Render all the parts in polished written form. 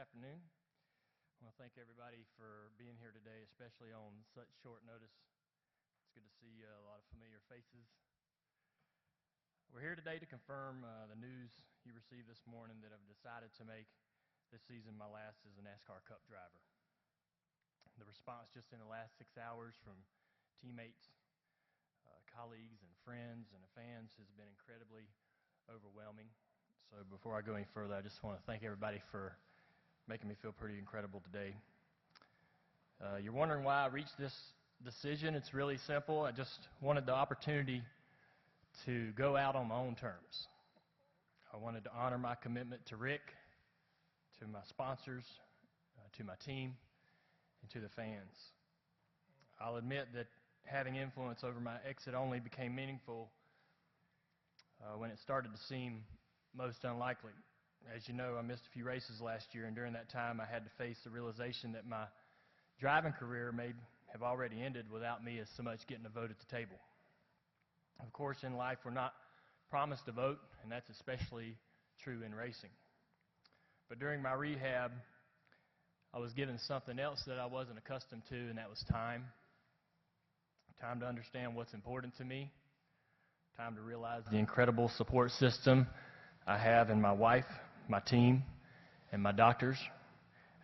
afternoon. I want to thank everybody for being here today, especially on such short notice. It's good to see a lot of familiar faces. We're here today to confirm the news you received this morning that I've decided to make this season my last as a NASCAR Cup driver. The response just in the last 6 hours from teammates, colleagues, and friends, and fans has been incredibly overwhelming. So before I go any further, I just want to thank everybody for making me feel pretty incredible today. You're wondering why I reached this decision. It's really simple. I just wanted the opportunity to go out on my own terms. I wanted to honor my commitment to Rick, to my sponsors, to my team, and to the fans. I'll admit that having influence over my exit only became meaningful when it started to seem most unlikely. As you know, I missed a few races last year, and during that time I had to face the realization that my driving career may have already ended without me as so much getting a vote at the table. Of course, in life we're not promised a vote, and that's especially true in racing. But during my rehab, I was given something else that I wasn't accustomed to, and that was time. Time to understand what's important to me. Time to realize the incredible support system I have in my wife, my team, and my doctors,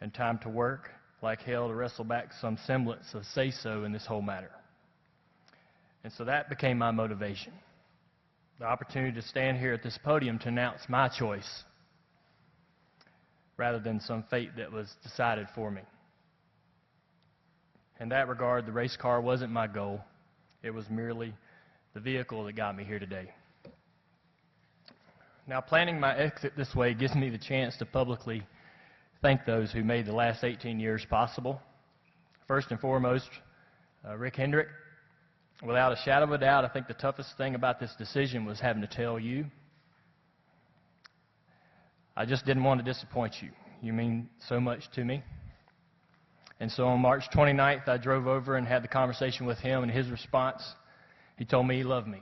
and time to work like hell to wrestle back some semblance of say-so in this whole matter. And so that became my motivation, the opportunity to stand here at this podium to announce my choice rather than some fate that was decided for me. In that regard, the race car wasn't my goal. It was merely the vehicle that got me here today. Now, planning my exit this way gives me the chance to publicly thank those who made the last 18 years possible. First and foremost, Rick Hendrick. Without a shadow of a doubt, I think the toughest thing about this decision was having to tell you. I just didn't want to disappoint you. You mean so much to me. And so on March 29th, I drove over and had the conversation with him, and his response, he told me he loved me.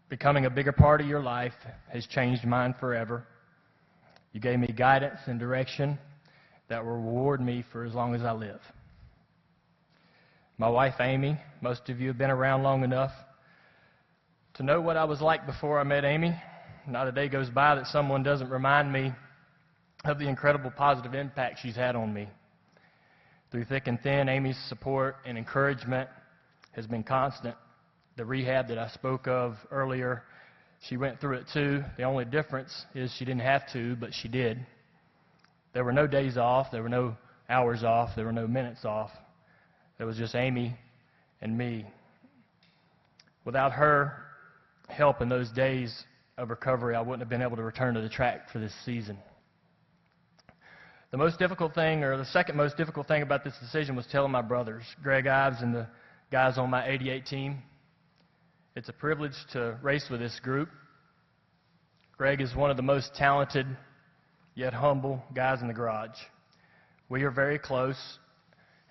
Becoming a bigger part of your life has changed mine forever. You gave me guidance and direction that will reward me for as long as I live. My wife, Amy, most of you have been around long enough to know what I was like before I met Amy. Not a day goes by that someone doesn't remind me of the incredible positive impact she's had on me. Through thick and thin, Amy's support and encouragement has been constant. The rehab that I spoke of earlier, she went through it too. The only difference is she didn't have to, but she did. There were no days off. There were no hours off. There were no minutes off. There was just Amy and me. Without her help in those days of recovery, I wouldn't have been able to return to the track for this season. The most difficult thing, or the second most difficult thing about this decision was telling my brothers, Greg Ives and the guys on my 88 team. It's a privilege to race with this group. Greg is one of the most talented, yet humble guys in the garage. We are very close,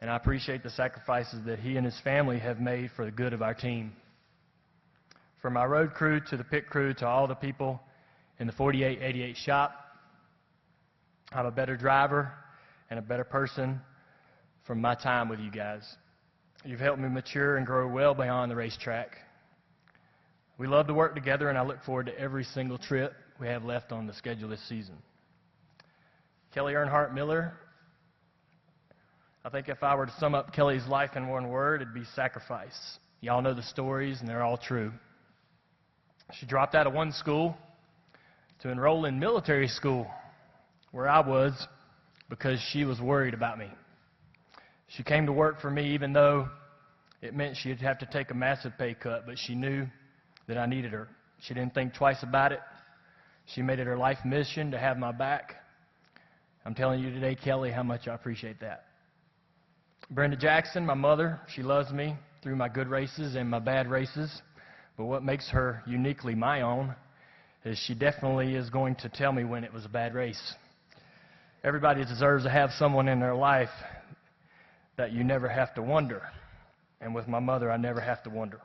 and I appreciate the sacrifices that he and his family have made for the good of our team. From my road crew to the pit crew to all the people in the 4888 shop, I'm a better driver and a better person from my time with you guys. You've helped me mature and grow well beyond the racetrack. We love to work together, and I look forward to every single trip we have left on the schedule this season. Kelly Earnhardt Miller, I think if I were to sum up Kelly's life in one word, it'd be sacrifice. Y'all know the stories, and they're all true. She dropped out of one school to enroll in military school, where I was, because she was worried about me. She came to work for me even though it meant she'd have to take a massive pay cut, but she knew that I needed her. She didn't think twice about it. She made it her life mission to have my back. I'm telling you today, Kelly, how much I appreciate that. Brenda Jackson, my mother, she loves me through my good races and my bad races, but what makes her uniquely my own is she definitely is going to tell me when it was a bad race. Everybody deserves to have someone in their life that you never have to wonder, and with my mother, I never have to wonder.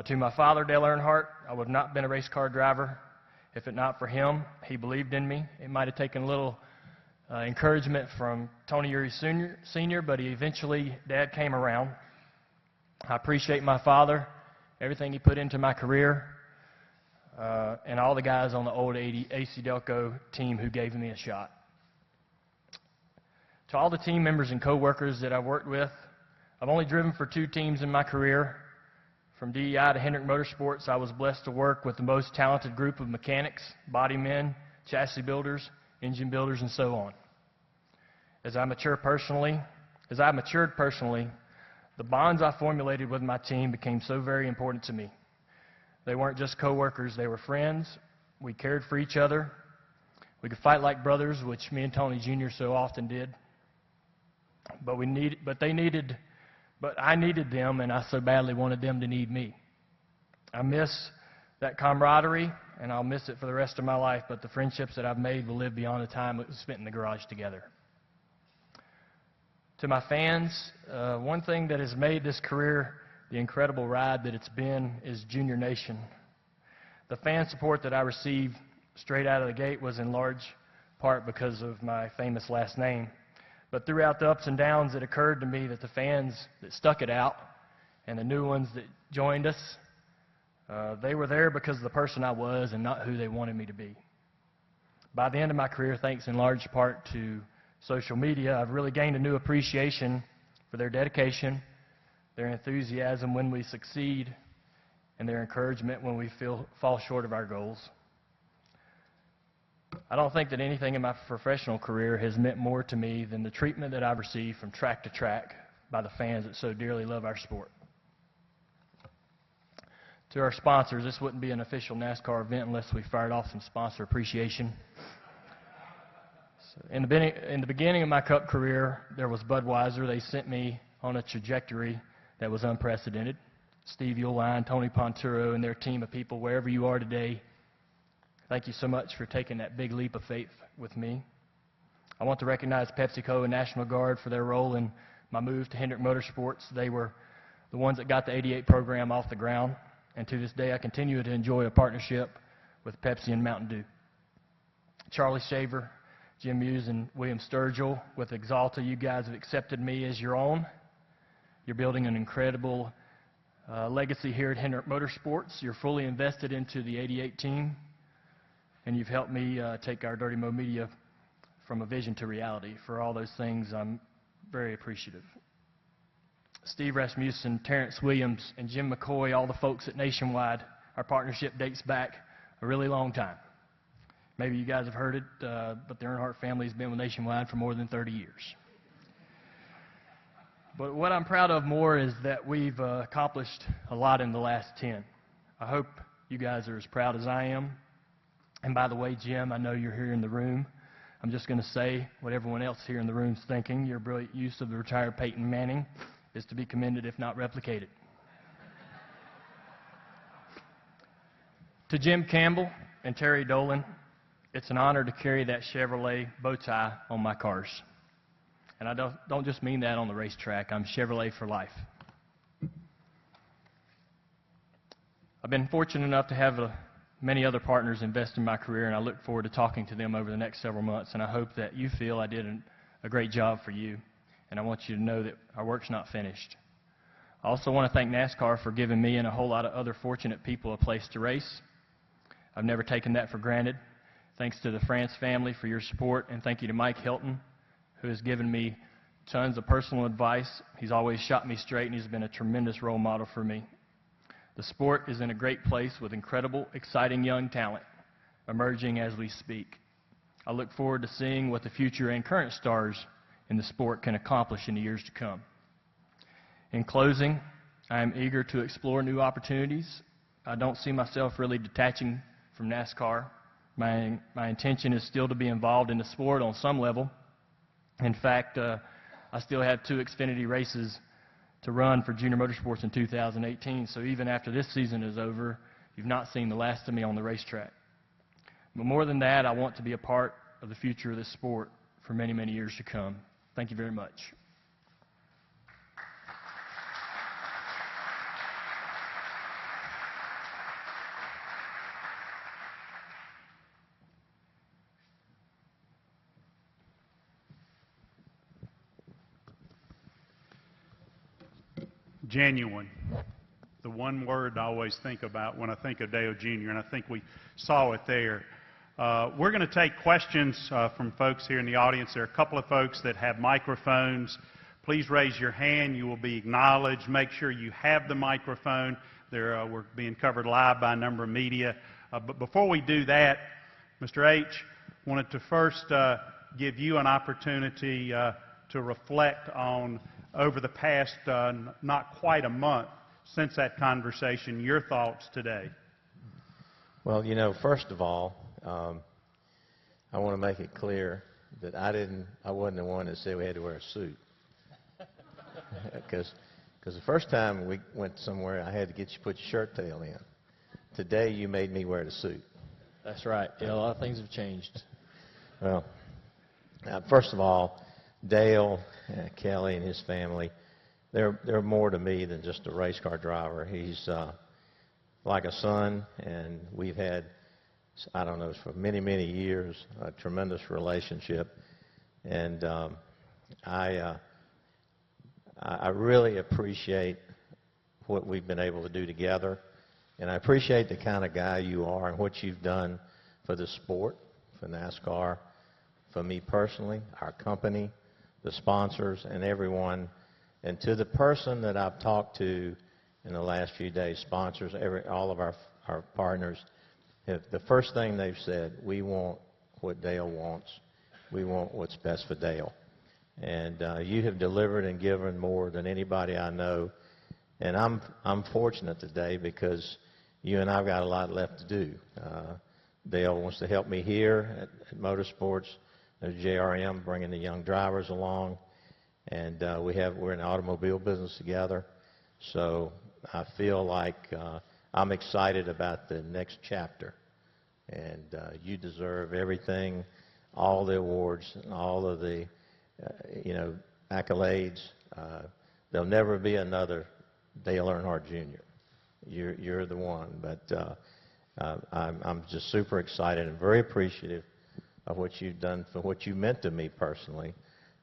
To my father, Dale Earnhardt, I would have not been a race car driver If it not for him, he believed in me. It might have taken a little encouragement from Tony Uri Sr., but Dad came around. I appreciate my father, everything he put into my career, and all the guys on the old AC Delco team who gave me a shot. To all the team members and co-workers that I've worked with, I've only driven for 2 teams in my career. From DEI to Hendrick Motorsports, I was blessed to work with the most talented group of mechanics, body men, chassis builders, engine builders, and so on. As I matured personally, the bonds I formulated with my team became so very important to me. They weren't just co-workers, they were friends. We cared for each other. We could fight like brothers, which me and Tony Jr. so often did. But I needed them, and I so badly wanted them to need me. I miss that camaraderie, and I'll miss it for the rest of my life, but the friendships that I've made will live beyond the time it was spent in the garage together. To my fans, one thing that has made this career the incredible ride that it's been is Junior Nation. The fan support that I received straight out of the gate was in large part because of my famous last name. But throughout the ups and downs, it occurred to me that the fans that stuck it out and the new ones that joined us, they were there because of the person I was and not who they wanted me to be. By the end of my career, thanks in large part to social media, I've really gained a new appreciation for their dedication, their enthusiasm when we succeed, and their encouragement when we fall short of our goals. I don't think that anything in my professional career has meant more to me than the treatment that I've received from track to track by the fans that so dearly love our sport. To our sponsors, this wouldn't be an official NASCAR event unless we fired off some sponsor appreciation. So in the beginning of my Cup career, there was Budweiser. They sent me on a trajectory that was unprecedented. Steve Uline, Tony Ponturo, and their team of people, wherever you are today, thank you so much for taking that big leap of faith with me. I want to recognize PepsiCo and National Guard for their role in my move to Hendrick Motorsports. They were the ones that got the 88 program off the ground, and to this day I continue to enjoy a partnership with Pepsi and Mountain Dew. Charlie Shaver, Jim Hughes, and William Sturgill with Exalta, you guys have accepted me as your own. You're building an incredible legacy here at Hendrick Motorsports. You're fully invested into the 88 team. And you've helped me take our Dirty Mo Media from a vision to reality. For all those things, I'm very appreciative. Steve Rasmussen, Terrence Williams, and Jim McCoy, all the folks at Nationwide, our partnership dates back a really long time. Maybe you guys have heard it, but the Earnhardt family has been with Nationwide for more than 30 years. But what I'm proud of more is that we've accomplished a lot in the last 10. I hope you guys are as proud as I am. And by the way, Jim, I know you're here in the room. I'm just going to say what everyone else here in the room is thinking. Your brilliant use of the retired Peyton Manning is to be commended, if not replicated. To Jim Campbell and Terry Dolan, it's an honor to carry that Chevrolet bow tie on my cars. And I don't just mean that on the racetrack. I'm Chevrolet for life. I've been fortunate enough to have many other partners invest in my career, and I look forward to talking to them over the next several months, and I hope that you feel I did a great job for you, and I want you to know that our work's not finished. I also want to thank NASCAR for giving me and a whole lot of other fortunate people a place to race. I've never taken that for granted. Thanks to the France family for your support, and thank you to Mike Hilton, who has given me tons of personal advice. He's always shot me straight, and he's been a tremendous role model for me. The sport is in a great place with incredible, exciting young talent emerging as we speak. I look forward to seeing what the future and current stars in the sport can accomplish in the years to come. In closing, I am eager to explore new opportunities. I don't see myself really detaching from NASCAR. My intention is still to be involved in the sport on some level. In fact, I still have 2 Xfinity races to run for Junior Motorsports in 2018, so even after this season is over, you've not seen the last of me on the racetrack. But more than that, I want to be a part of the future of this sport for many, many years to come. Thank you very much. Genuine. The one word I always think about when I think of Dale Jr., and I think we saw it there. We're going to take questions from folks here in the audience. There are a couple of folks that have microphones. Please raise your hand. You will be acknowledged. Make sure you have the microphone. We're being covered live by a number of media. But before we do that, Mr. H. wanted to first give you an opportunity to reflect on, over the past not quite a month since that conversation, your thoughts today. Well, you know, first of all, I want to make it clear that I wasn't the one that said we had to wear a suit. Because the first time we went somewhere, I had to get you to put your shirt tail in. Today, you made me wear the suit. That's right. Yeah, a lot of things have changed. Well, first of all, Dale, Kelly, and his family, they're more to me than just a race car driver. He's like a son, and we've had, I don't know, for many, many years, a tremendous relationship. And I really appreciate what we've been able to do together. And I appreciate the kind of guy you are and what you've done for the sport, for NASCAR, for me personally, our company, the sponsors, and everyone. And to the person that I've talked to in the last few days, sponsors, all of our partners, the first thing they've said, we want what Dale wants. We want what's best for Dale. And you have delivered and given more than anybody I know. And I'm fortunate today because you and I've got a lot left to do. Dale wants to help me here at Motorsports. There's JRM bringing the young drivers along. And we're in the automobile business together. So I feel like I'm excited about the next chapter. And you deserve everything, all the awards, and all of the accolades. There'll never be another Dale Earnhardt Jr. You're the one. But I'm just super excited and very appreciative of what you've done, for what you meant to me personally,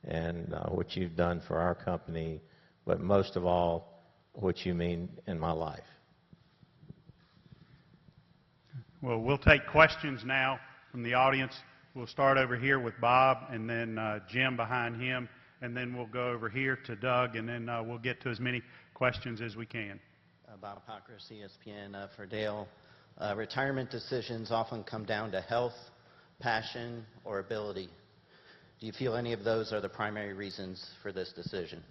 and what you've done for our company, but most of all, what you mean in my life. Well, we'll take questions now from the audience. We'll start over here with Bob, and then Jim behind him, and then we'll go over here to Doug, and then we'll get to as many questions as we can. Bob Pockris, ESPN. For Dale, retirement decisions often come down to health, passion, or ability. Do you feel any of those are the primary reasons for this decision?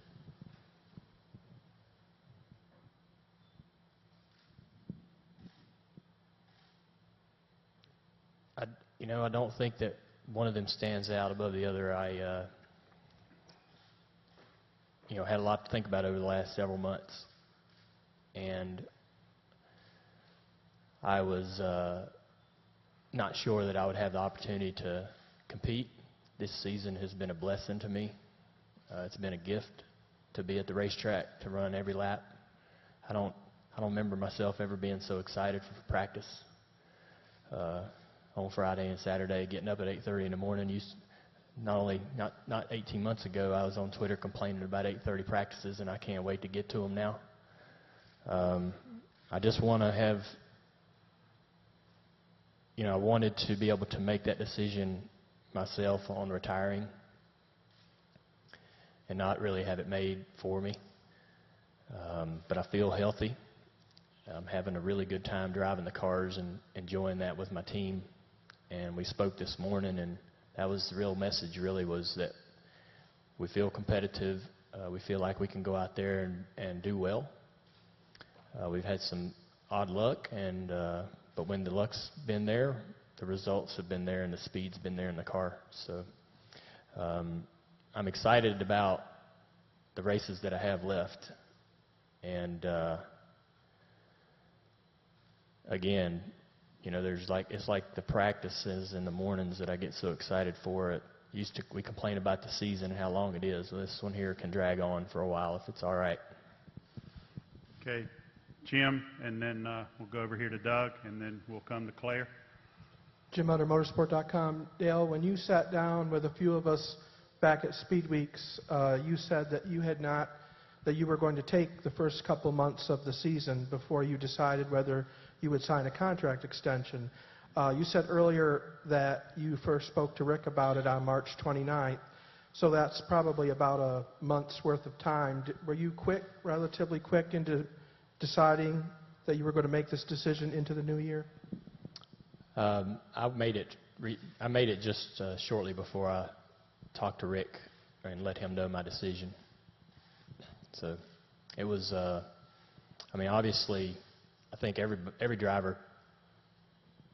I don't think that one of them stands out above the other. I had a lot to think about over the last several months, and I was not sure that I would have the opportunity to compete. This season has been a blessing to me. It's been a gift to be at the racetrack, to run every lap. I don't remember myself ever being so excited for practice. On Friday and Saturday, getting up at 8:30 in the morning. Not 18 months ago, I was on Twitter complaining about 8:30 practices, and I can't wait to get to them now. I just want to have, I wanted to be able to make that decision myself on retiring and not really have it made for me. But I feel healthy. I'm having a really good time driving the cars and enjoying that with my team. And we spoke this morning, and that was the real message, really, was that we feel competitive. We feel like we can go out there and do well. We've had some odd luck, but when the luck's been there, the results have been there and the speed's been there in the car. So I'm excited about the races that I have left. And again, it's like the practices in the mornings that I get so excited for. We complain about the season and how long it is. Well, this one here can drag on for a while if it's all right. Okay, Jim, and then we'll go over here to Doug, and then we'll come to Claire. Jim Utter, Motorsport.com. Dale, when you sat down with a few of us back at Speed Weeks, you said that you had not that you were going to take the first couple months of the season before you decided whether you would sign a contract extension. You said earlier that you first spoke to Rick about it on March 29th, so that's probably about a month's worth of time. Were you relatively quick into deciding that you were going to make this decision into the new year? I made it just shortly before I talked to Rick and let him know my decision. So it was, I mean, obviously, I think every driver,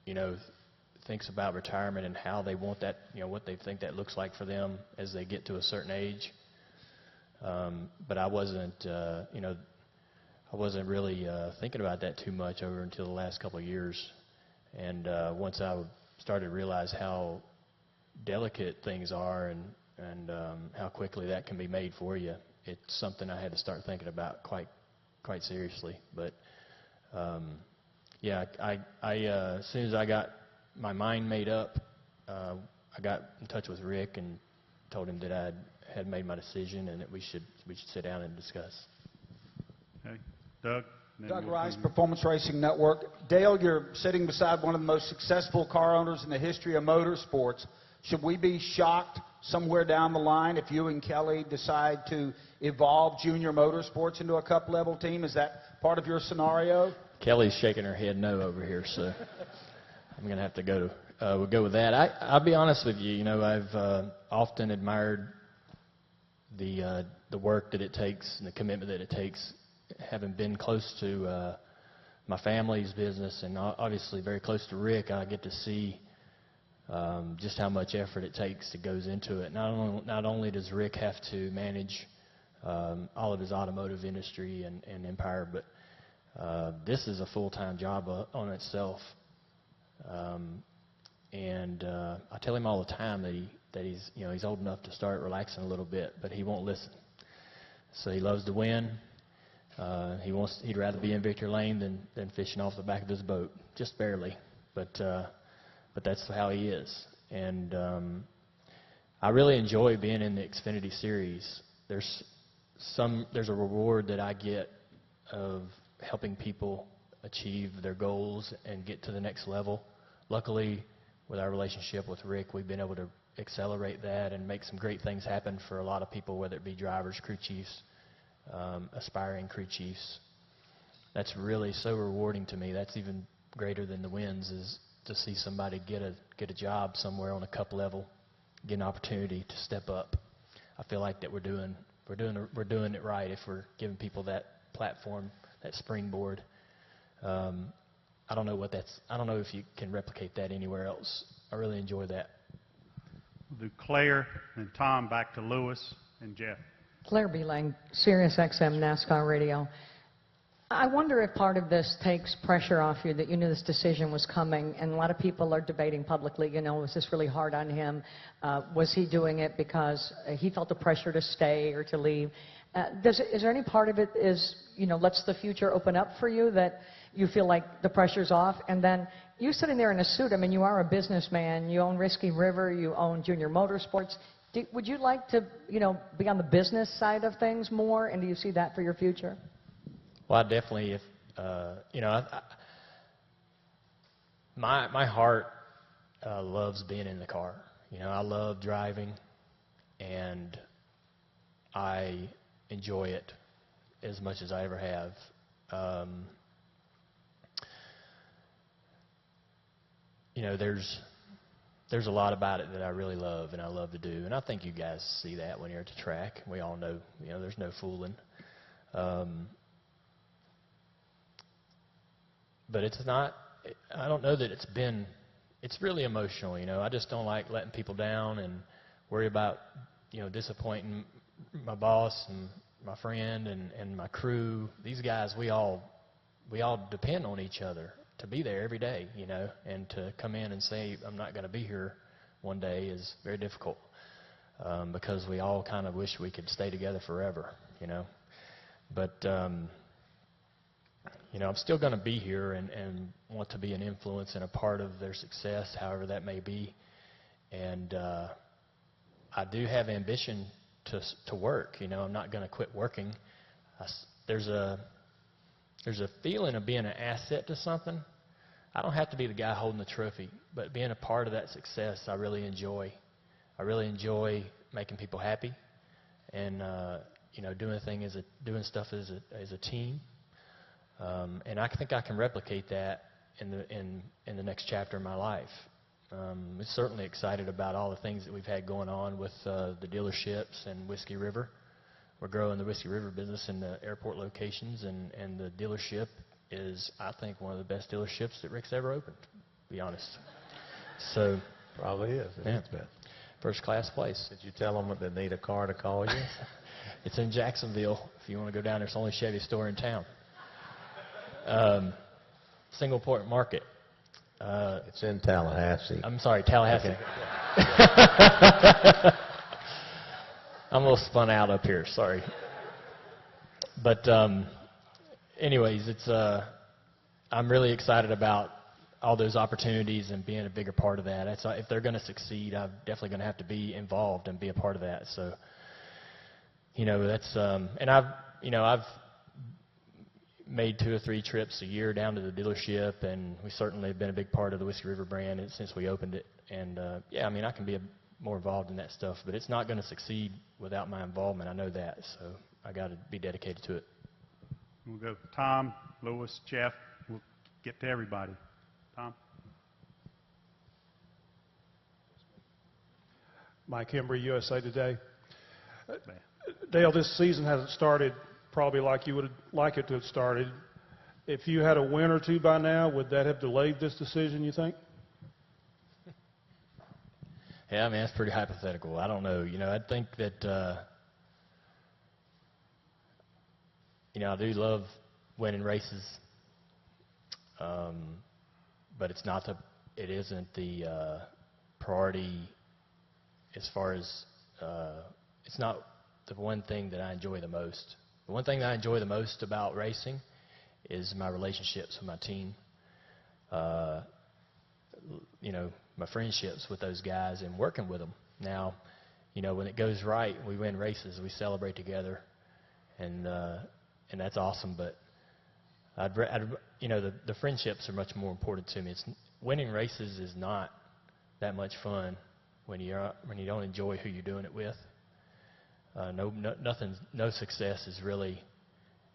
you know, thinks about retirement and how they want that, you know, what they think that looks like for them as they get to a certain age. But I wasn't, you know, I wasn't really thinking about that too much over until the last couple of years. And once I started to realize how delicate things are and how quickly that can be made for you, it's something I had to start thinking about quite seriously. But yeah, as soon as I got my mind made up, I got in touch with Rick and told him that I had made my decision and that we should sit down and discuss. Okay, Doug. Doug Rice, Performance Racing Network. Dale, you're sitting beside one of the most successful car owners in the history of motorsports. Should we be shocked somewhere down the line if you and Kelly decide to evolve Junior Motorsports into a cup-level team? Is that part of your scenario? Kelly's shaking her head no over here, so I'm going to have to we'll go with that. I'll be honest with you. You know, I've often admired the work that it takes and the commitment that it takes. Having been close to my family's business and obviously very close to Rick, I get to see just how much effort it takes that goes into it. Not only does Rick have to manage all of his automotive industry and empire, but this is a full-time job on itself. And I tell him all the time that he's old enough to start relaxing a little bit, but he won't listen. So he loves to win. He'd rather be in Victory Lane than fishing off the back of his boat, just barely. But that's how he is. And I really enjoy being in the Xfinity Series. There's a reward that I get of helping people achieve their goals and get to the next level. Luckily, with our relationship with Rick, we've been able to accelerate that and make some great things happen for a lot of people, whether it be drivers, crew chiefs, aspiring crew chiefs. That's really so rewarding to me. That's even greater than the wins, is to see somebody get a job somewhere on a cup level, get an opportunity to step up. I feel like that we're doing it right if we're giving people that platform, that springboard. I don't know if you can replicate that anywhere else. I really enjoy that. We'll do Claire and Tom, back to Lewis and Jeff. Claire B. Lang, Sirius XM NASCAR Radio. I wonder if part of this takes pressure off you, that you knew this decision was coming, and a lot of people are debating publicly, you know, was this really hard on him? Was he doing it because he felt the pressure to stay or to leave? Is there any part of it lets the future open up for you, that you feel like the pressure's off? And then you sitting there in a suit, I mean, you are a businessman, you own Risky River, you own Junior Motorsports. Would you like to, be on the business side of things more, and do you see that for your future? Well, I definitely, my heart loves being in the car. I love driving, and I enjoy it as much as I ever have. There's a lot about it that I really love and I love to do, and I think you guys see that when you're at the track. We all know, there's no fooling. But it's not, I don't know that it's really emotional, I just don't like letting people down and worry about, disappointing my boss and my friend and my crew. These guys, we all depend on each other to be there every day, and to come in and say, I'm not going to be here one day is very difficult, because we all kind of wish we could stay together forever, But, I'm still going to be here and want to be an influence and a part of their success, however that may be. And I do have ambition to work. I'm not going to quit working. there's a feeling of being an asset to something. I don't have to be the guy holding the trophy, but being a part of that success, I really enjoy. I really enjoy making people happy, and doing stuff as a team. And I think I can replicate that in the next chapter of my life. I'm certainly excited about all the things that we've had going on with the dealerships and Whiskey River. We're growing the Whiskey River business in the airport locations, and the dealership is, I think, one of the best dealerships that Rick's ever opened, to be honest. So Probably is. Yeah. It's best. First class place. Did you tell them that they need a car to call you? It's in Jacksonville. If you want to go down, there's the only Chevy store in town. Single Port Market. It's in Tallahassee. I'm sorry, Tallahassee. I'm a little spun out up here. Sorry. But anyways, I'm really excited about all those opportunities and being a bigger part of that. If they're going to succeed, I'm definitely going to have to be involved and be a part of that. So, that's and I've made 2 or 3 trips a year down to the dealership, and we certainly have been a big part of the Whiskey River brand since we opened it. And I can be more involved in that stuff, but it's not going to succeed without my involvement. I know that, so I got to be dedicated to it. We'll go Tom, Lewis, Jeff. We'll get to everybody. Tom. Mike Embry, USA Today. Dale, this season hasn't started probably like you would like it to have started. If you had a win or 2 by now, would that have delayed this decision, you think? Yeah, that's pretty hypothetical. I don't know. I think that, I do love winning races, but it isn't the priority as far as, it's not the one thing that I enjoy the most. The one thing that I enjoy the most about racing is my relationships with my team. My friendships with those guys and working with them. Now, when it goes right, we win races, we celebrate together, and that's awesome. But the friendships are much more important to me. Winning races is not that much fun when you don't enjoy who you're doing it with. No success is really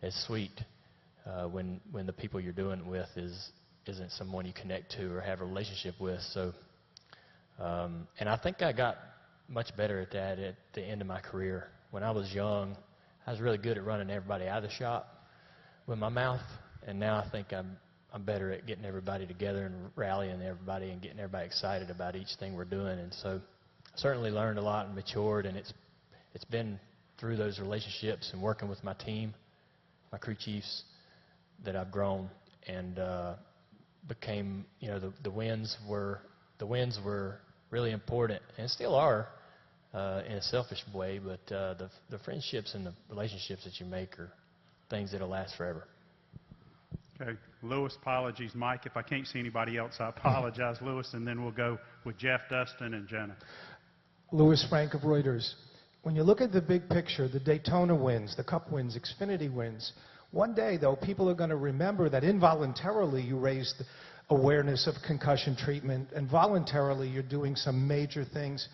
as sweet when the people you're doing it with isn't someone you connect to or have a relationship with. So, and I think I got much better at that at the end of my career. When I was young, I was really good at running everybody out of the shop with my mouth, and now I think I'm better at getting everybody together and rallying everybody and getting everybody excited about each thing we're doing. And so, I certainly learned a lot and matured, and it's been through those relationships and working with my team, my crew chiefs, that I've grown and became, the wins were really important and still are in a selfish way, but the friendships and the relationships that you make are things that'll last forever. Okay. Lewis, apologies. Mike, if I can't see anybody else, I apologize, Lewis, and then we'll go with Jeff, Dustin, and Jenna. Louis Frank of Reuters. When you look at the big picture, the Daytona wins, the Cup wins, Xfinity wins, one day, though, people are going to remember that involuntarily you raised awareness of concussion treatment, and voluntarily you're doing some major things.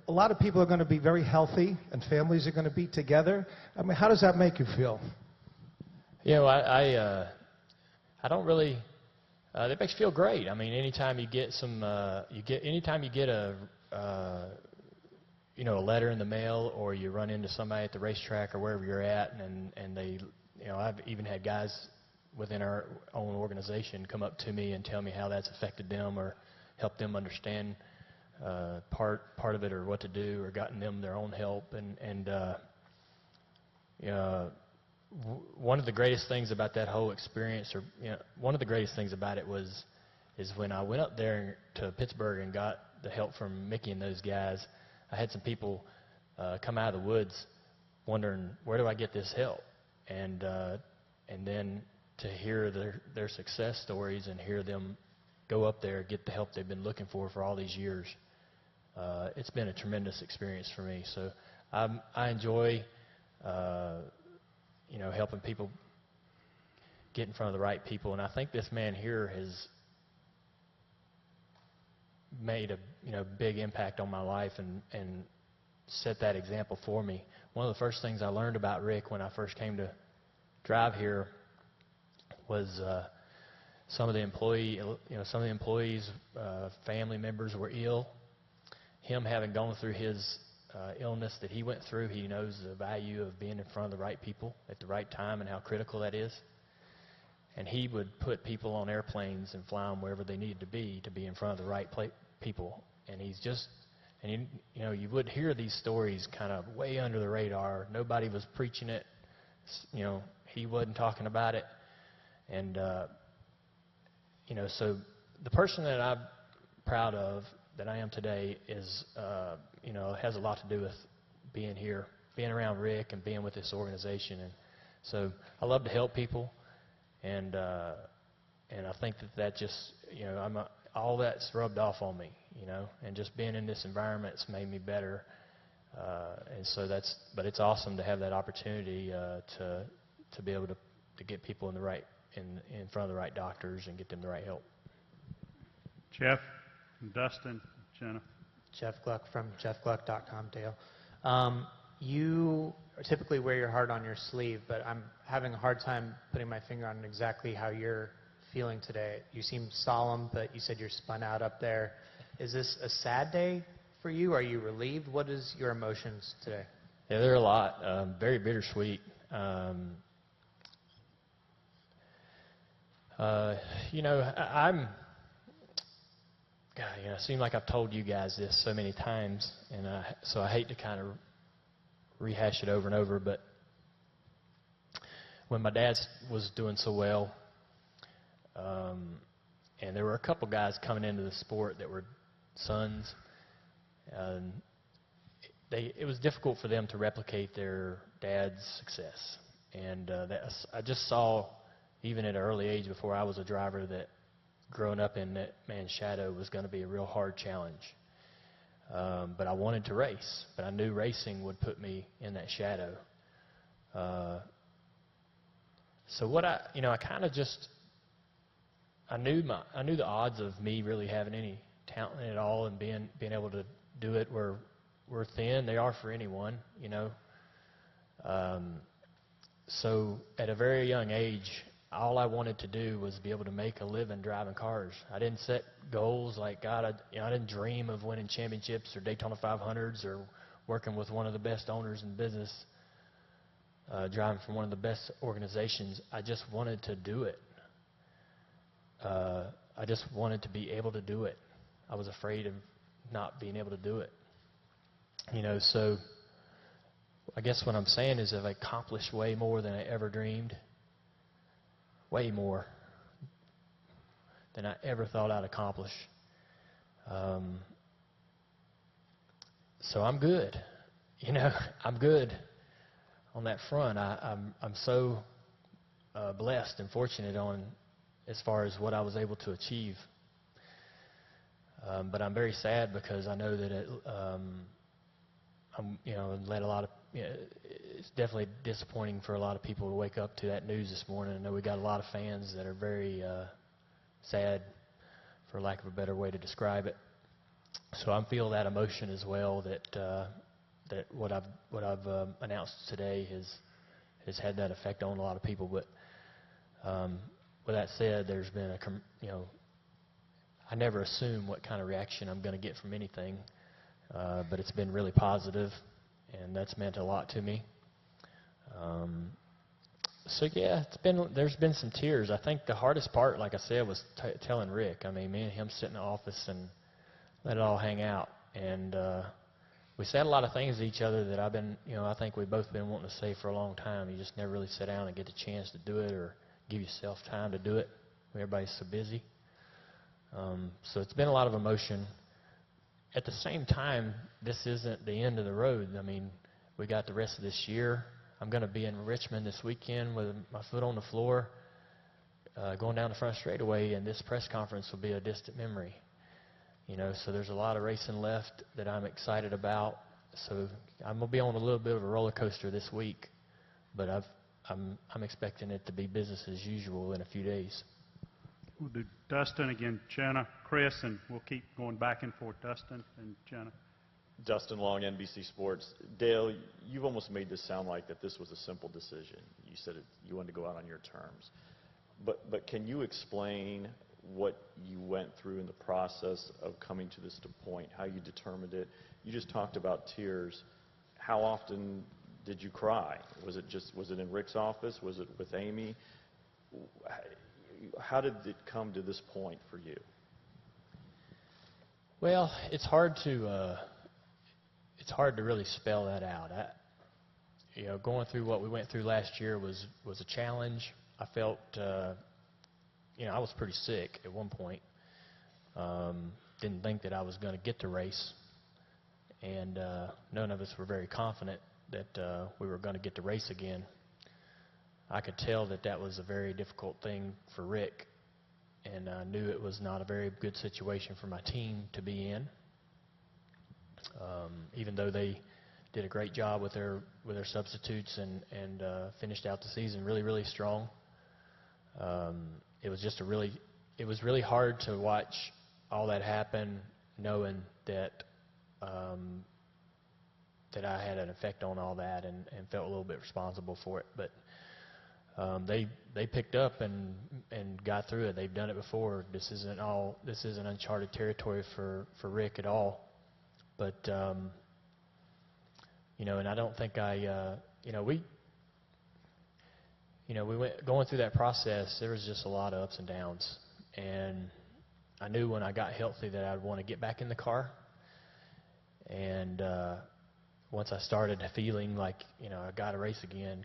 A lot of people are going to be very healthy, and families are going to be together. How does that make you feel? I don't really. It makes you feel great. Anytime you get anytime you get a letter in the mail, or you run into somebody at the racetrack or wherever you're at, and they, I've even had guys within our own organization come up to me and tell me how that's affected them or helped them understand part of it or what to do or gotten them their own help. One of the greatest things about that whole experience, one of the greatest things about it is when I went up there to Pittsburgh and got the help from Mickey and those guys. I had some people come out of the woods wondering, where do I get this help? And then to hear their success stories and hear them go up there, get the help they've been looking for all these years, it's been a tremendous experience for me. So I enjoy, helping people get in front of the right people. And I think this man here has made a big impact on my life and set that example for me. One of the first things I learned about Rick when I first came to drive here was some of the employees, family members were ill. Him having gone through his illness that he went through, he knows the value of being in front of the right people at the right time and how critical that is. And he would put people on airplanes and fly them wherever they needed to be in front of the right people. And he's just, and you would hear these stories kind of way under the radar. Nobody was preaching it. He wasn't talking about it. And, so the person that I'm proud of, that I am today, is, has a lot to do with being here, being around Rick and being with this organization. And so I love to help people. And I think that just, all that's rubbed off on me, and just being in this environment's made me better. And so but it's awesome to have that opportunity to be able to get people in front of the right doctors and get them the right help. Jeff, Dustin, Jenna. Jeff Gluck from jeffgluck.com, Dale. You typically wear your heart on your sleeve, but I'm having a hard time putting my finger on exactly how you're feeling today. You seem solemn, but you said you're spun out up there. Is this a sad day for you? Are you relieved? What is your emotions today? Yeah, there are a lot. Very bittersweet. It seems like I've told you guys this so many times, and so I hate to kind of rehash it over and over, but when my dad was doing so well, and there were a couple guys coming into the sport that were sons, it was difficult for them to replicate their dad's success. And I just saw, even at an early age before I was a driver, that growing up in that man's shadow was going to be a real hard challenge. But I wanted to race, but I knew racing would put me in that shadow. So what I kind of just, I knew the odds of me really having any talent at all and being able to do it were thin. They are for anyone, So at a very young age, all I wanted to do was be able to make a living driving cars. I didn't set goals like, God, I didn't dream of winning championships or Daytona 500s or working with one of the best owners in business, driving for one of the best organizations. I just wanted to do it. I just wanted to be able to do it. I was afraid of not being able to do it. So I guess what I'm saying is I've accomplished way more than I ever dreamed. Way more than I ever thought I'd accomplish. So I'm good. I'm good on that front. I'm so blessed and fortunate as far as what I was able to achieve. But I'm very sad because I know that it's definitely disappointing for a lot of people to wake up to that news this morning. I know we got a lot of fans that are very sad, for lack of a better way to describe it. So I feel that emotion as well. That what I've announced today has had that effect on a lot of people. But with that said, there's been I never assume what kind of reaction I'm going to get from anything, but it's been really positive, and that's meant a lot to me. So yeah, there's been some tears. I think the hardest part, like I said, was telling Rick. I mean, me and him sit in the office and let it all hang out, and we said a lot of things to each other that I think we've both been wanting to say for a long time. You just never really sit down and get the chance to do it or give yourself time to do it. Everybody's so busy. So it's been a lot of emotion. At the same time, this isn't the end of the road. I mean, we got the rest of this year. I'm going to be in Richmond this weekend with my foot on the floor, going down the front straightaway, and this press conference will be a distant memory. So there's a lot of racing left that I'm excited about. So I'm going to be on a little bit of a roller coaster this week, but I'm expecting it to be business as usual in a few days. We'll do Dustin again, Jenna, Chris, and we'll keep going back and forth. Dustin and Jenna. Dustin Long, NBC Sports. Dale, you've almost made this sound like that this was a simple decision. You said you wanted to go out on your terms. But can you explain what you went through in the process of coming to this point, how you determined it? You just talked about tears. How often did you cry? Was it in Rick's office? Was it with Amy? How did it come to this point for you? Well, it's hard to really spell that out. Going through what we went through last year was a challenge. I felt, I was pretty sick at one point. Didn't think that I was going to get to race, and none of us were very confident that we were going to get to race again. I could tell that was a very difficult thing for Rick, and I knew it was not a very good situation for my team to be in. Even though they did a great job with their substitutes and finished out the season really strong, it was really hard to watch all that happen, knowing that that I had an effect on all that and felt a little bit responsible for it. But they picked up and got through it. They've done it before. This isn't uncharted territory for Rick at all. But and I don't think we went going through that process. There was just a lot of ups and downs, and I knew when I got healthy that I'd want to get back in the car. And once I started feeling like I got to race again,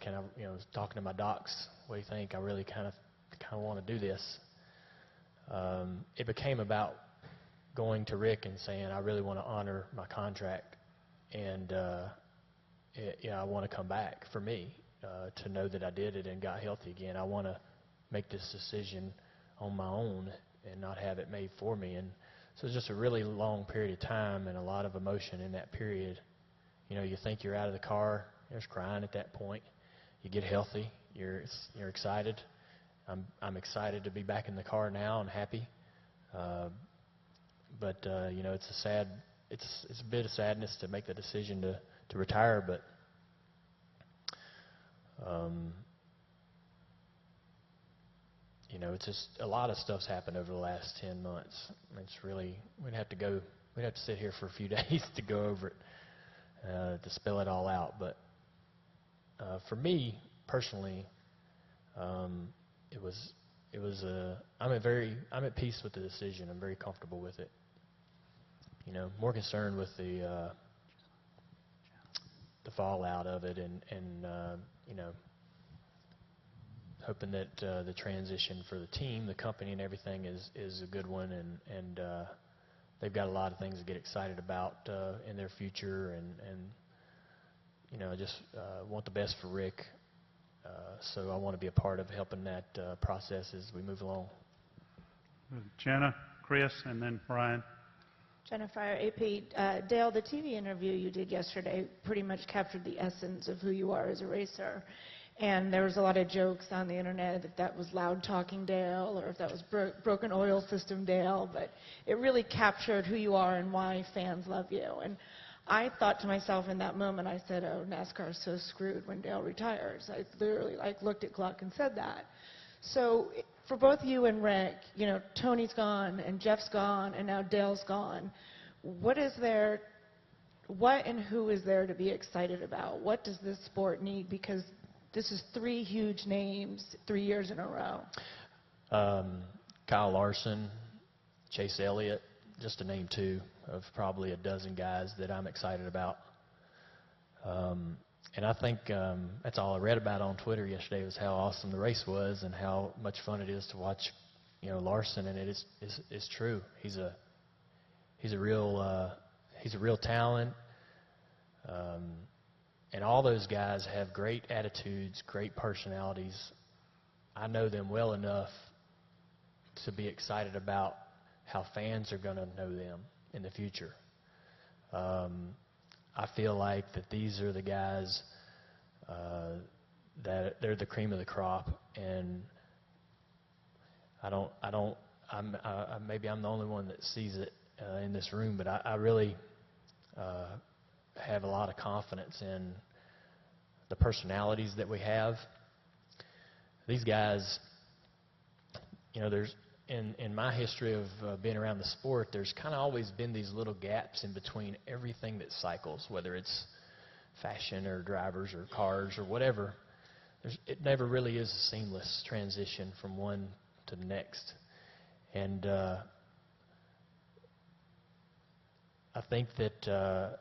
talking to my docs, what do you think? I really kind of want to do this. It became about going to Rick and saying I really want to honor my contract, and I want to come back for me to know that I did it and got healthy again. I want to make this decision on my own and not have it made for me. And so it's just a really long period of time and a lot of emotion in that period. You think you're out of the car, there's crying at that point. You get healthy, you're excited. I'm excited to be back in the car now and happy. But it's a bit of sadness to make the decision to retire, but it's just a lot of stuff's happened over the last 10 months. It's really, we'd have to sit here for a few days to go over it, to spell it all out. But for me personally, I'm at peace with the decision. I'm very comfortable with it. More concerned with the fallout of it, and hoping that the transition for the team, the company, and everything is a good one, and they've got a lot of things to get excited about in their future, and I just want the best for Rick, so I want to be a part of helping that process as we move along. Jenna, Chris, and then Brian. Jennifer, AP. Dale, the TV interview you did yesterday pretty much captured the essence of who you are as a racer. And there was a lot of jokes on the internet if that was loud talking Dale or if that was broken oil system Dale. But it really captured who you are and why fans love you. And I thought to myself in that moment, I said, oh, NASCAR is so screwed when Dale retires. I literally looked at Gluck and said that. So for both you and Rick, Tony's gone and Jeff's gone and now Dale's gone. What and who is there to be excited about? What does this sport need? Because this is 3 huge names 3 years in a row. Kyle Larson, Chase Elliott, just to name 2 of probably a dozen guys that I'm excited about. And I think that's all I read about on Twitter yesterday was how awesome the race was and how much fun it is to watch, Larson. And it is true. He's a real talent. And all those guys have great attitudes, great personalities. I know them well enough to be excited about how fans are going to know them in the future. I feel like that these are the guys that they're the cream of the crop, and maybe I'm the only one that sees it in this room, but I really have a lot of confidence in the personalities that we have. These guys, there's in my history of being around the sport, there's kind of always been these little gaps in between everything that cycles, whether it's fashion or drivers or cars or whatever. It never really is a seamless transition from one to the next. And I think that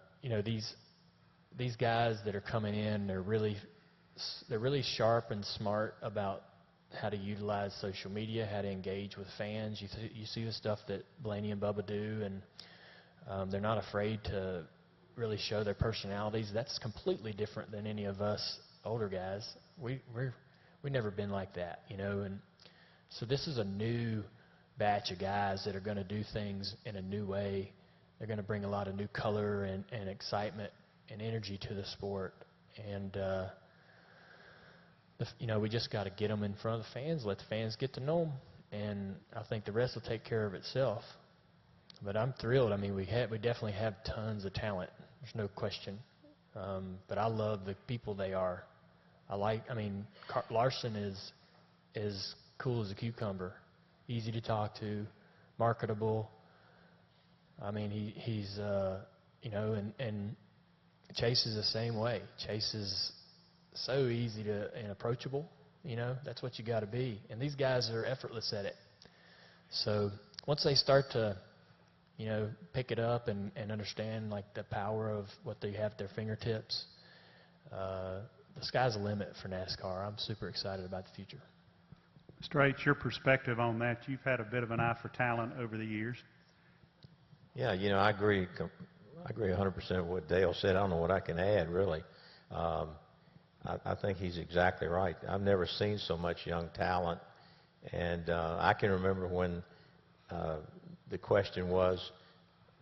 these guys that are coming in, they're really sharp and smart about how to utilize social media, how to engage with fans. You see the stuff that Blaney and Bubba do, and they're not afraid to really show their personalities. That's completely different than any of us older guys. We've never been like that, and so this is a new batch of guys that are going to do things in a new way. They're going to bring a lot of new color and excitement and energy to the sport, and we just got to get them in front of the fans, let the fans get to know them, and I think the rest will take care of itself. But I'm thrilled. I mean, we definitely have tons of talent. There's no question. But I love the people they are. Larson is cool as a cucumber, easy to talk to, marketable. I mean, he's and Chase is the same way. Chase is so easy and approachable. That's what you got to be. And these guys are effortless at it. So once they start to, pick it up and understand like the power of what they have at their fingertips, the sky's the limit for NASCAR. I'm super excited about the future. Straits, your perspective on that. You've had a bit of an eye for talent over the years. Yeah, I agree 100% with what Dale said. I don't know what I can add, really. I think he's exactly right. I've never seen so much young talent. And I can remember when the question was,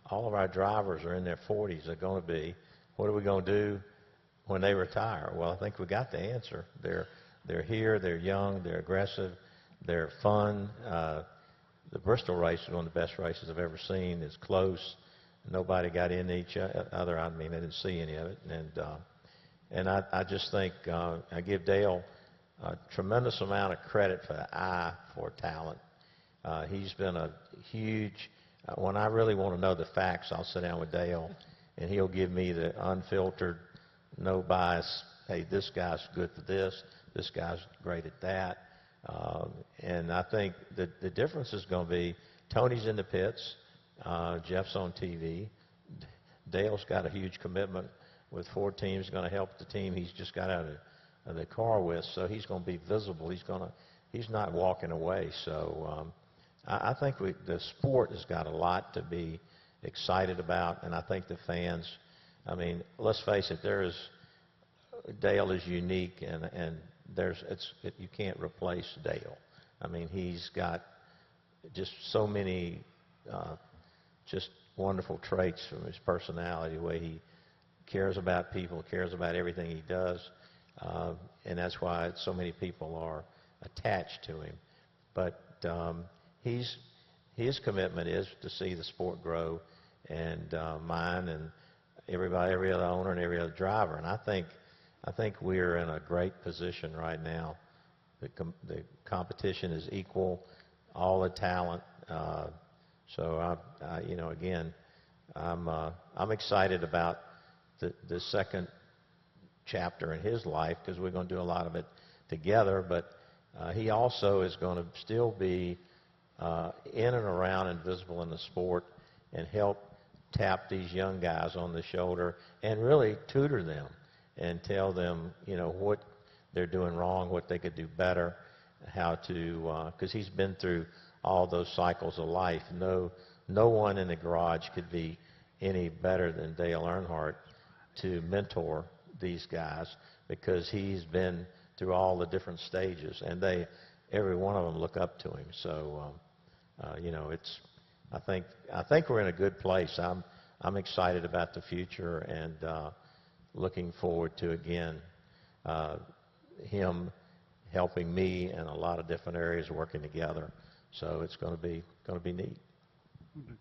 all of our drivers are in their 40s. They're going to be. What are we going to do when they retire? Well, I think we got the answer. They're here. They're young. They're aggressive. They're fun. The Bristol race was one of the best races I've ever seen. It's close. Nobody got into each other. I mean, I didn't see any of it. And I just think I give Dale a tremendous amount of credit for the eye for talent. He's been a huge, when I really want to know the facts, I'll sit down with Dale, and he'll give me the unfiltered, no bias, hey, this guy's good for this guy's great at that. And I think the difference is going to be Tony's in the pits, Jeff's on TV, Dale's got a huge commitment with 4 teams, going to help the team he's just got out of the car with, so he's going to be visible. He's not walking away. So I think the sport has got a lot to be excited about, and I think the fans. I mean, let's face it. Dale is unique, and you can't replace Dale. I mean, he's got just so many just wonderful traits from his personality, the way he cares about people, cares about everything he does, and that's why so many people are attached to him. But his commitment is to see the sport grow, and mine and every other owner and every other driver. And I think we're in a great position right now. The competition is equal, all the talent. So again, I'm excited about the second chapter in his life, because we're going to do a lot of it together. But he also is going to still be in and around and visible in the sport, and help tap these young guys on the shoulder and really tutor them and tell them, what they're doing wrong, what they could do better, how to, because he's been through all those cycles of life. No one in the garage could be any better than Dale Earnhardt to mentor these guys, because he's been through all the different stages, and every one of them look up to him. So, I think we're in a good place. I'm excited about the future, and looking forward to, again, him helping me in a lot of different areas working together. So it's going to be neat.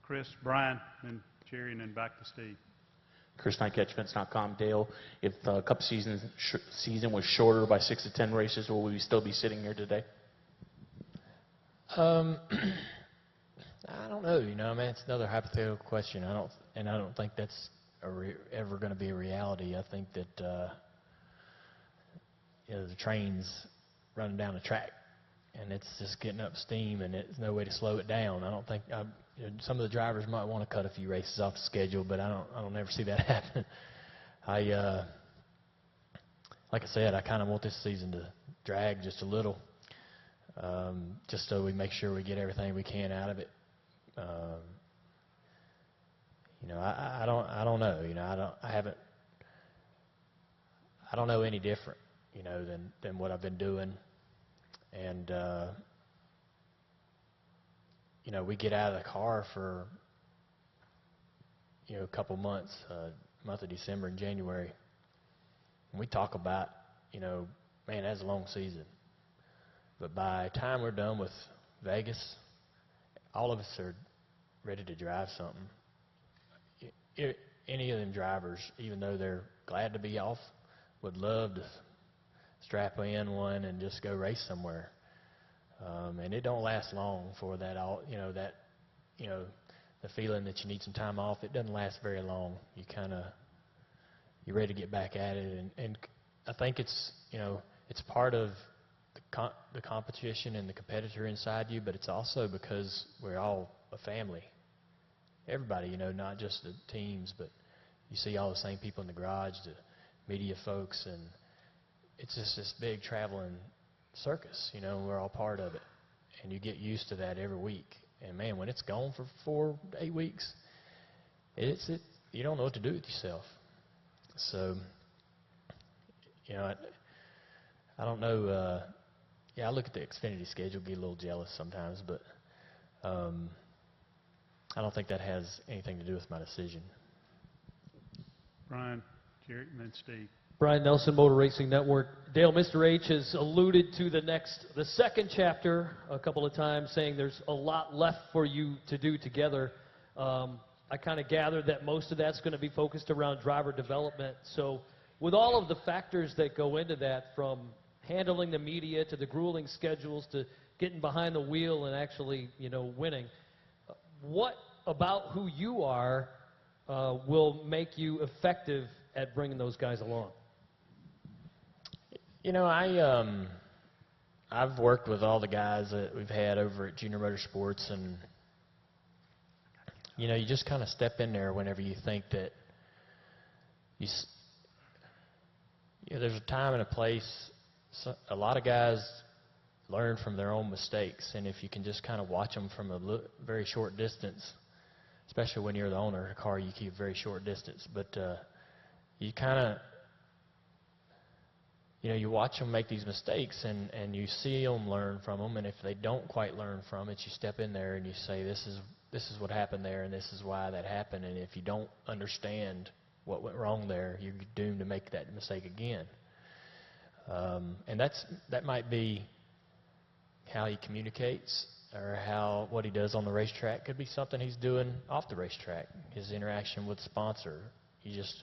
Chris, Brian, and Jerry, and then back to Steve. Chris Fence.com. Dale, if the Cup season was shorter by 6 to 10 races, will we still be sitting here today? I don't know. You know, I mean, it's another hypothetical question. I don't think that's ever going to be a reality. I think that the train's running down the track, and it's just getting up steam, and there's no way to slow it down. I don't think some of the drivers might want to cut a few races off the schedule, but I don't ever see that happen. Like I said, I kind of want this season to drag just a little, just so we make sure we get everything we can out of it. You know, I don't know. You know, I don't know any different, you know, than what I've been doing. And you know, we get out of the car for, you know, a couple months, month of December and January, and we talk about, you know, man, that's a long season. But by the time we're done with Vegas, all of us are ready to drive something. Any of them drivers, even though they're glad to be off, would love to strap in one and just go race somewhere. And it don't last long for that, the feeling that you need some time off. It doesn't last very long. You're ready to get back at it, and I think it's, you know, it's part of the competition and the competitor inside you, but it's also because we're all a family. Everybody, you know, not just the teams, but you see all the same people in the garage, the media folks, and it's just this big traveling circus, you know, and we're all part of it. And you get used to that every week. And man, when it's gone for 4 to 8 weeks, you don't know what to do with yourself. So, you know, I don't know. I look at the Xfinity schedule, get a little jealous sometimes, but I don't think that has anything to do with my decision. Brian, Jerry, and then Steve. Brian Nelson, Motor Racing Network. Dale, Mr. H has alluded to the second chapter a couple of times, saying there's a lot left for you to do together. I kind of gathered that most of that's going to be focused around driver development. So with all of the factors that go into that, from handling the media to the grueling schedules to getting behind the wheel and actually, you know, winning, what about who you are will make you effective at bringing those guys along? You know, I've worked with all the guys that we've had over at Junior Motorsports, and you know, you just kind of step in there whenever you think that there's a time and a place. So a lot of guys learn from their own mistakes, and if you can just kind of watch them from a very short distance, especially when you're the owner of a car, you keep a very short distance. But you kind of, you know, you watch them make these mistakes, and you see them learn from them, and if they don't quite learn from it, you step in there and you say, this is what happened there, and this is why that happened, and if you don't understand what went wrong there, you're doomed to make that mistake again. And that might be how he communicates, or what he does on the racetrack. Could be something he's doing off the racetrack, his interaction with the sponsor. You just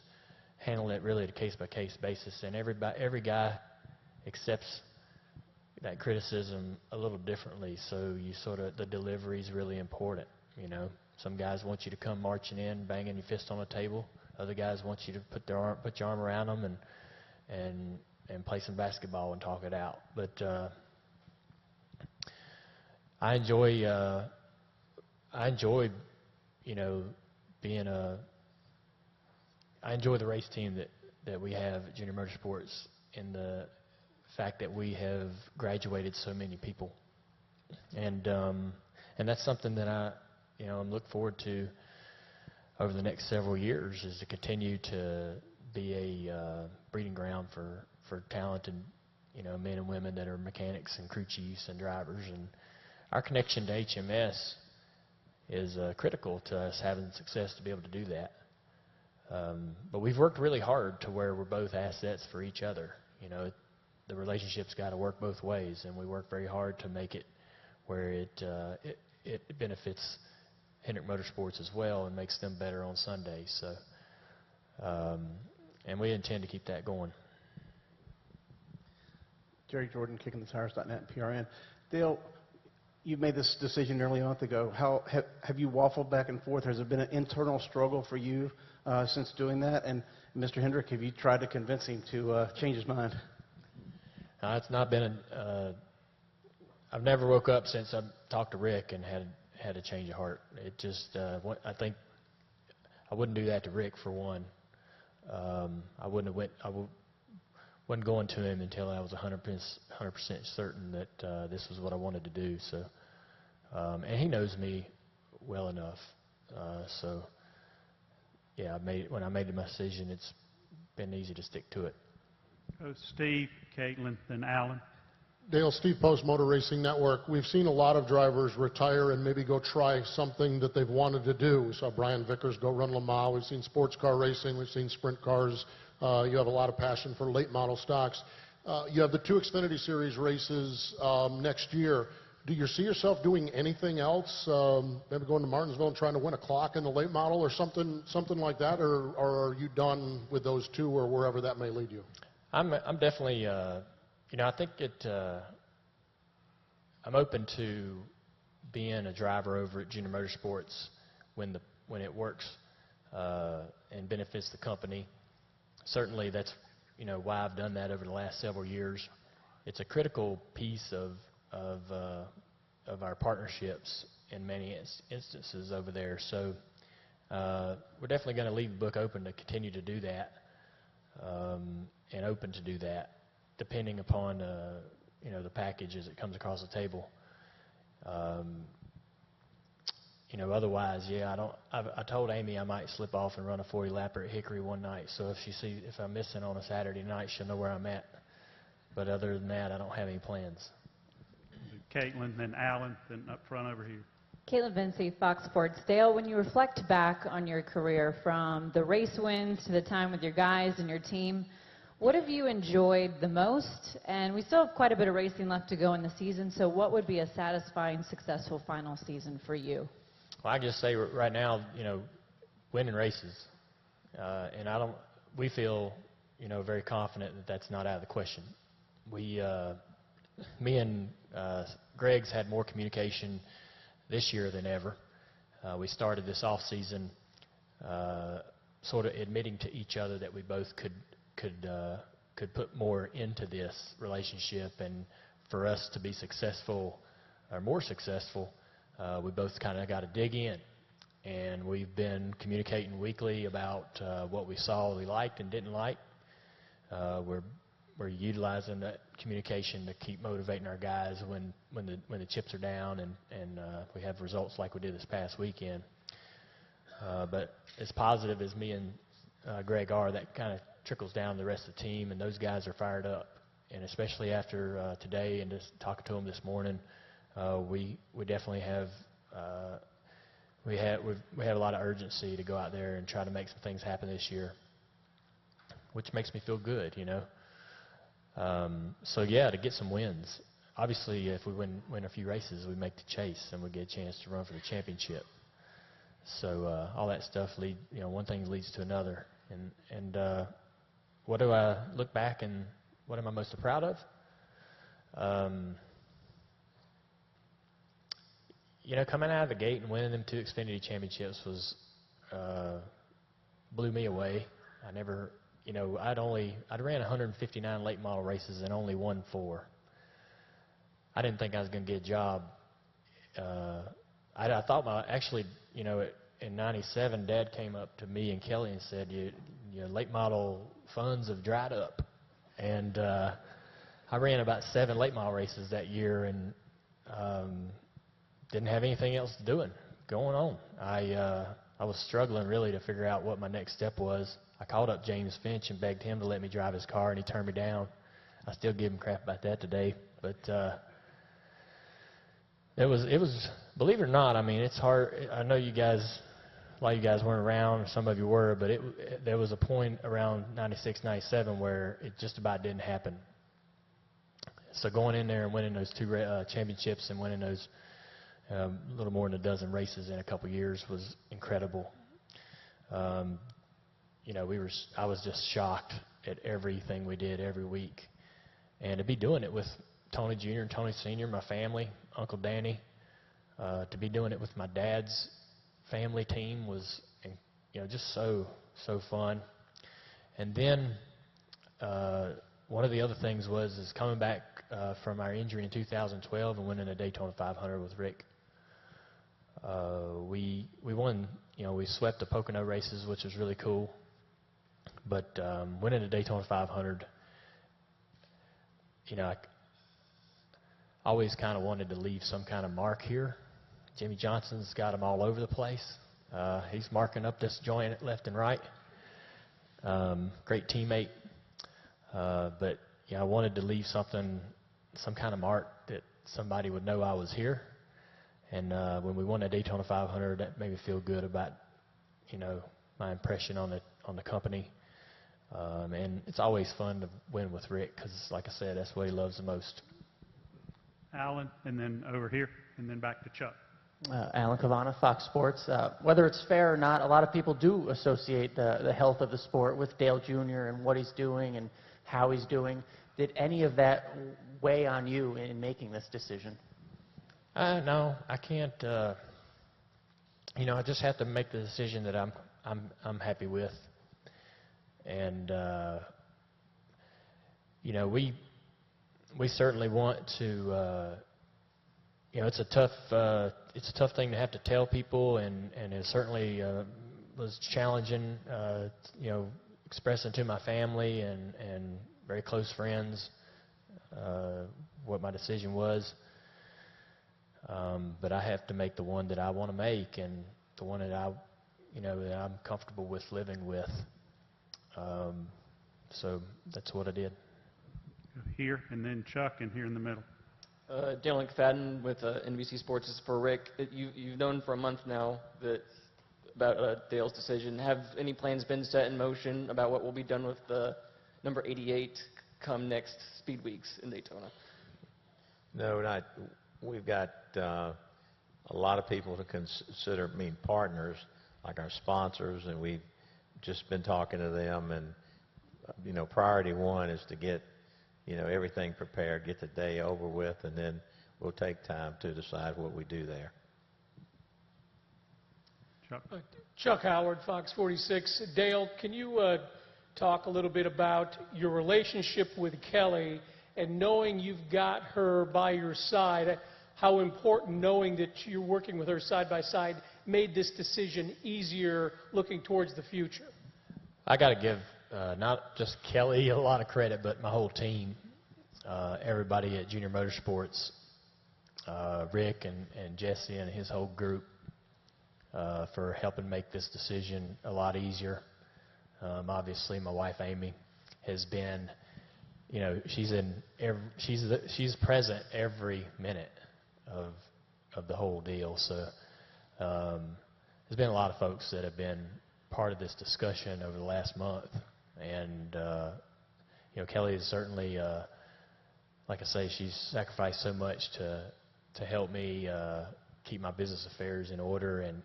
handle it really at a case-by-case basis, and every guy accepts that criticism a little differently, so the delivery is really important. You know, some guys want you to come marching in, banging your fist on the table. Other guys want you to put your arm around them and play some basketball and talk it out. But I enjoy, you know, I enjoy the race team that we have at Junior Motorsports, and the fact that we have graduated so many people, and that's something that I'm looking forward to over the next several years, is to continue to be a breeding ground for talented, you know, men and women that are mechanics and crew chiefs and drivers. And our connection to HMS is critical to us having success to be able to do that. But we've worked really hard to where we're both assets for each other. You know, the relationship's got to work both ways, and we work very hard to make it where it benefits Hendrick Motorsports as well and makes them better on Sundays. So, and we intend to keep that going. Jerry Jordan, KickingTheTires.net and PRN. Dale, you made this decision nearly a month ago. How have you waffled back and forth? Has there been an internal struggle for you since doing that? And Mr. Hendrick, have you tried to convince him to change his mind? It's not been I've never woke up since I talked to Rick and had a change of heart. It just, I think I wouldn't do that to Rick for one. I wasn't going to him until I was 100% certain that this was what I wanted to do. So, and he knows me well enough. So, yeah, when I made my decision, it's been easy to stick to it. Steve, Caitlin, then Alan. Dale, Steve Post, Motor Racing Network. We've seen a lot of drivers retire and maybe go try something that they've wanted to do. We saw Brian Vickers go run Le Mans. We've seen sports car racing. We've seen sprint cars. You have a lot of passion for late model stocks. You have the 2 Xfinity Series races next year. Do you see yourself doing anything else? Maybe going to Martinsville and trying to win a clock in the late model or something like that? Or are you done with those 2 or wherever that may lead you? I'm definitely, I think I'm open to being a driver over at Junior Motorsports when it works and benefits the company. Certainly, that's why I've done that over the last several years. It's a critical piece of our partnerships in many instances over there. So we're definitely going to leave the book open to continue to do that. And open to do that, depending upon the package as it comes across the table. Otherwise, I told Amy I might slip off and run a 40-lapper at Hickory one night. So if I'm missing on a Saturday night, she'll know where I'm at. But other than that, I don't have any plans. Caitlin, then Alan, then up front over here. Caitlin Vinci, Fox Sports. Dale, when you reflect back on your career from the race wins to the time with your guys and your team, what have you enjoyed the most? And we still have quite a bit of racing left to go in the season, so what would be a satisfying, successful final season for you? Well, I just say right now, winning races. And we feel, very confident that that's not out of the question. Me and Greg's had more communication this year than ever. We started this off season sort of admitting to each other that we both could put more into this relationship, and for us to be successful or more successful, we both kind of got to dig in. And we've been communicating weekly about what we saw we liked and didn't like. We're utilizing that communication to keep motivating our guys when the chips are down and we have results like we did this past weekend. But as positive as me and Greg are, that kind of trickles down to the rest of the team, and those guys are fired up. And especially after today and just talking to them this morning, we definitely have we have a lot of urgency to go out there and try to make some things happen this year, which makes me feel good, So yeah, to get some wins. Obviously, if we win a few races, we make the chase and we get a chance to run for the championship. So all that stuff one thing leads to another. And what do I look back and what am I most proud of? Coming out of the gate and winning them 2 Xfinity championships was blew me away. I never, I'd ran 159 late model races and only won 4. I didn't think I was going to get a job. I thought in '97, Dad came up to me and Kelly and said, your late model funds have dried up. And I ran about 7 late model races that year and didn't have anything else going on. I was struggling really to figure out what my next step was. I called up James Finch and begged him to let me drive his car, and he turned me down. I still give him crap about that today. But it was, believe it or not, it's hard. I know a lot of you guys weren't around, some of you were, but there was a point around '96, '97 where it just about didn't happen. So going in there and winning those two championships and winning those a little more than a dozen races in a couple years was incredible. You know, I was just shocked at everything we did every week. And to be doing it with Tony Jr. and Tony Sr., my family, Uncle Danny, to be doing it with my dad's family team was, you know, just so fun. And then one of the other things is coming back from our injury in 2012 and winning the Daytona 500 with Rick. We won, you know, we swept the Pocono races, which was really cool. But winning the Daytona 500, you know, I always kind of wanted to leave some kind of mark here. Jimmy Johnson's got them all over the place. He's marking up this joint left and right. Great teammate. But yeah, I wanted to leave some kind of mark that somebody would know I was here. And when we won the Daytona 500, that made me feel good about, you know, my impression on the company. And it's always fun to win with Rick because, like I said, that's what he loves the most. Alan, and then over here, and then back to Chuck. Alan Cavana, Fox Sports. Whether it's fair or not, a lot of people do associate the health of the sport with Dale Jr. and what he's doing and how he's doing. Did any of that weigh on you in making this decision? No, I can't. You know, I just have to make the decision that I'm happy with. And you know, we certainly want to. You know, it's a tough thing to have to tell people, and it certainly was challenging. You know, expressing to my family and very close friends what my decision was. But I have to make the one that I want to make, and the one that that I'm comfortable with living with. So that's what I did. Here, and then Chuck, and here in the middle. Dale McFadden with NBC Sports. This is for Rick. You've known for a month now about Dale's decision. Have any plans been set in motion about what will be done with the number 88 come next Speed Weeks in Daytona? No, not. We've got a lot of people to consider partners, like our sponsors, and we've just been talking to them. And you know, priority one is to get everything prepared, get the day over with, and then we'll take time to decide what we do there. Chuck. Chuck Howard, Fox 46. Dale, can you talk a little bit about your relationship with Kelly and knowing you've got her by your side, how important knowing that you're working with her side by side made this decision easier looking towards the future? I got to give not just Kelly a lot of credit, but my whole team, everybody at Junior Motorsports, Rick and Jesse and his whole group for helping make this decision a lot easier. Obviously, my wife Amy has been, you know, she's present every minute of the whole deal. So there's been a lot of folks that have been part of this discussion over the last month. And, you know, Kelly is certainly, like I say, she's sacrificed so much to help me keep my business affairs in order and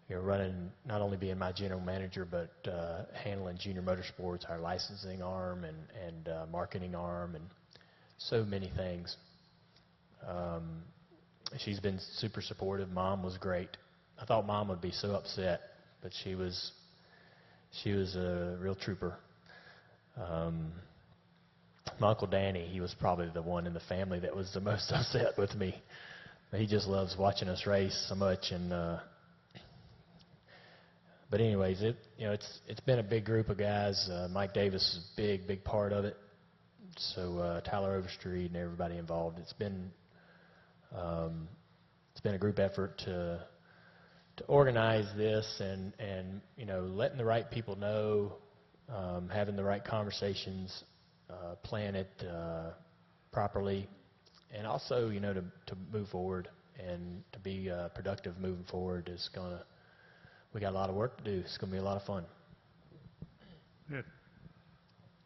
you know, running, not only being my general manager, but handling Junior Motorsports, our licensing arm and marketing arm, and so many things. She's been super supportive. Mom was great. I thought Mom would be so upset, but she was a real trooper. My Uncle Danny, he was probably the one in the family that was the most upset with me. He just loves watching us race so much. And but anyways, it's been a big group of guys. Mike Davis is a big part of it. So Tyler Overstreet and everybody involved. It's been a group effort to organize this and you know, letting the right people know, having the right conversations, plan it properly, and also, you know, to move forward and to be productive moving forward we got a lot of work to do. It's going to be a lot of fun. Good.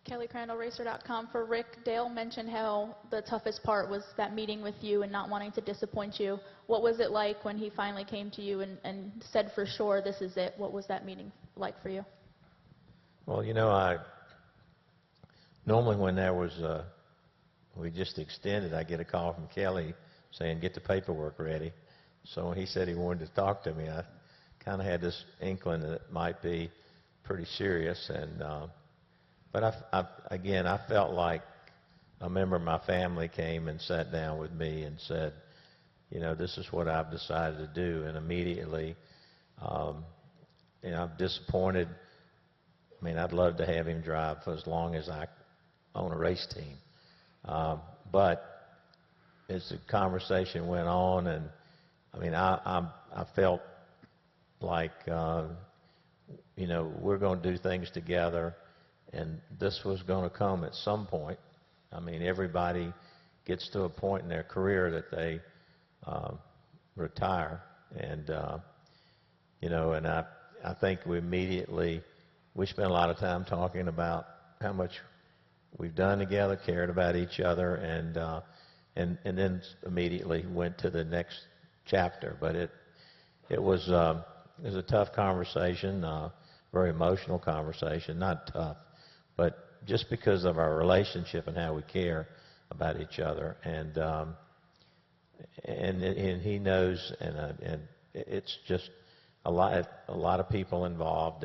Kelly Crandall, Racer.com. For Rick, Dale mentioned how the toughest part was that meeting with you and not wanting to disappoint you. What was it like when he finally came to you and said for sure, this is it? What was that meeting like for you? Well, normally when there was, we just extended, I get a call from Kelly saying, get the paperwork ready. So when he said he wanted to talk to me, I kind of had this inkling that it might be pretty serious. But I felt like a member of my family came and sat down with me and said, this is what I've decided to do. And immediately, I'm disappointed. I mean, I'd love to have him drive for as long as I own a race team. But as the conversation went on, and I felt like, we're going to do things together, and this was going to come at some point. I mean, everybody gets to a point in their career that they retire, and I think we spent a lot of time talking about how much we've done together, cared about each other, and then immediately went to the next chapter. But it was a tough conversation, very emotional conversation, not tough, but just because of our relationship and how we care about each other, and he knows, and it's just a lot of people involved,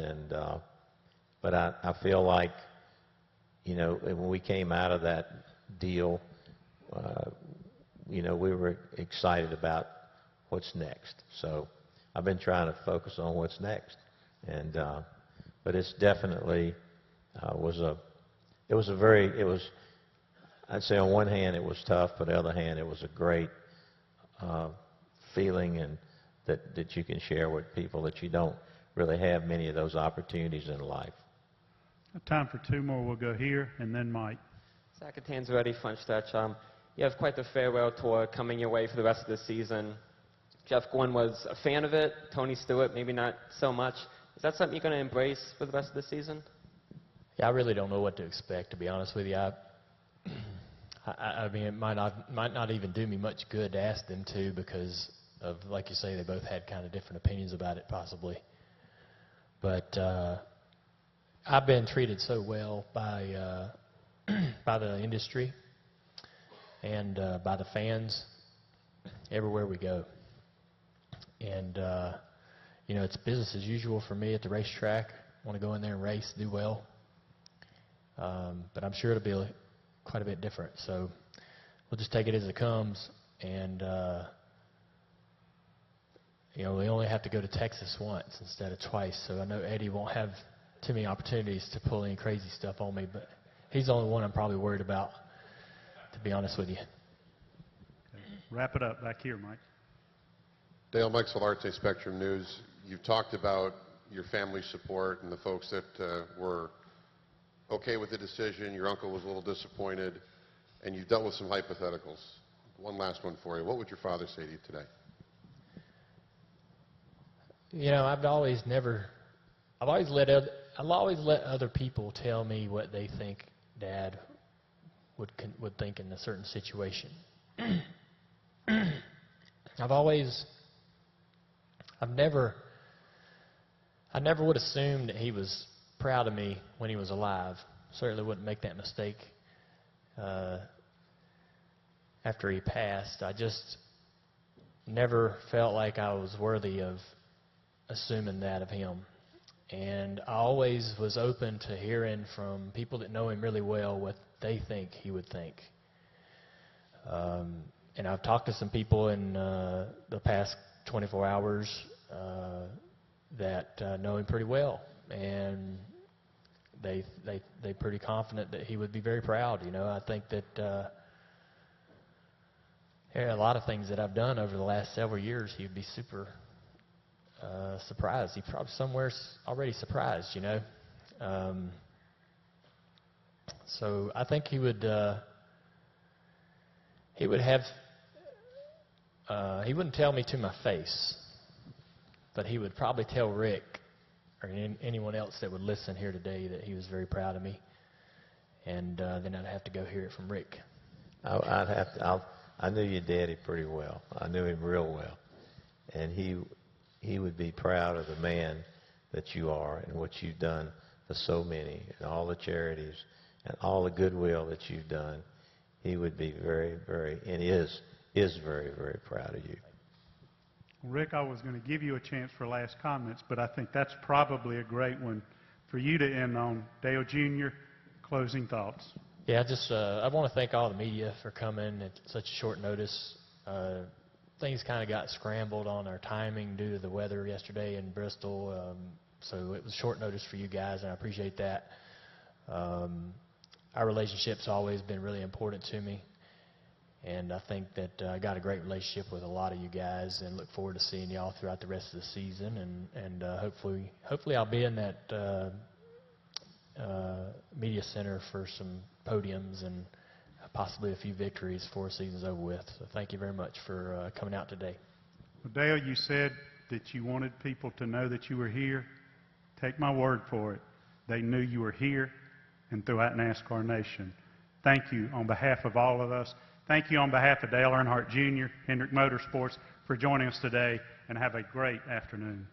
but I feel like, when we came out of that deal, we were excited about what's next. So I've been trying to focus on what's next, but it's definitely I'd say on one hand it was tough, but on the other hand it was a great feeling, and that you can share with people that you don't really have many of those opportunities in life. Time for two more. We'll go here, and then Mike. Second hand's ready, front stretch. You have quite the farewell tour coming your way for the rest of the season. Jeff Gordon was a fan of it. Tony Stewart, maybe not so much. Is that something you're going to embrace for the rest of the season? Yeah, I really don't know what to expect, to be honest with you. I mean, it might not even do me much good to ask them to, because of, like you say, they both had kind of different opinions about it, possibly. But I've been treated so well by the industry and by the fans everywhere we go. And, it's business as usual for me at the racetrack. I want to go in there and race, do well. But I'm sure it'll be quite a bit different. So we'll just take it as it comes. And, we only have to go to Texas once instead of twice. So I know Eddie won't have too many opportunities to pull any crazy stuff on me. But he's the only one I'm probably worried about, to be honest with you. Okay. Wrap it up back here, Mike. Dale, Mike Solarte, Spectrum News. You've talked about your family support and the folks that were okay with the decision. Your uncle was a little disappointed, and you've dealt with some hypotheticals. One last one for you. What would your father say to you today? I've always let other people tell me what they think Dad would think in a certain situation. I never would assume that he was proud of me when he was alive. Certainly wouldn't make that mistake after he passed. I just never felt like I was worthy of assuming that of him. And I always was open to hearing from people that know him really well what they think he would think. And I've talked to some people in the past 24 hours that know him pretty well, and they're pretty confident that he would be very proud. I think that a lot of things that I've done over the last several years, he would be super surprised. He probably somewhere's already surprised, So I think he would have. He wouldn't tell me to my face, but he would probably tell Rick or anyone else that would listen here today that he was very proud of me. and then I'd have to go hear it from Rick. I knew your daddy pretty well. I knew him real well. And he would be proud of the man that you are and what you've done for so many and all the charities and all the goodwill that you've done. He would be very, very, and is very, very proud of you. Rick, I was going to give you a chance for last comments, but I think that's probably a great one for you to end on. Dale Jr., closing thoughts. Yeah, I want to thank all the media for coming at such a short notice. Things kind of got scrambled on our timing due to the weather yesterday in Bristol, so it was short notice for you guys, and I appreciate that. Our relationship's always been really important to me, and I think that I got a great relationship with a lot of you guys, and look forward to seeing y'all throughout the rest of the season, and hopefully I'll be in that media center for some podiums and possibly a few victories before the season's over with. So thank you very much for coming out today. Well, Dale, you said that you wanted people to know that you were here. Take my word for it. They knew you were here and throughout NASCAR Nation. Thank you on behalf of all of us. Thank you on behalf of Dale Earnhardt Jr., Hendrick Motorsports, for joining us today, and have a great afternoon.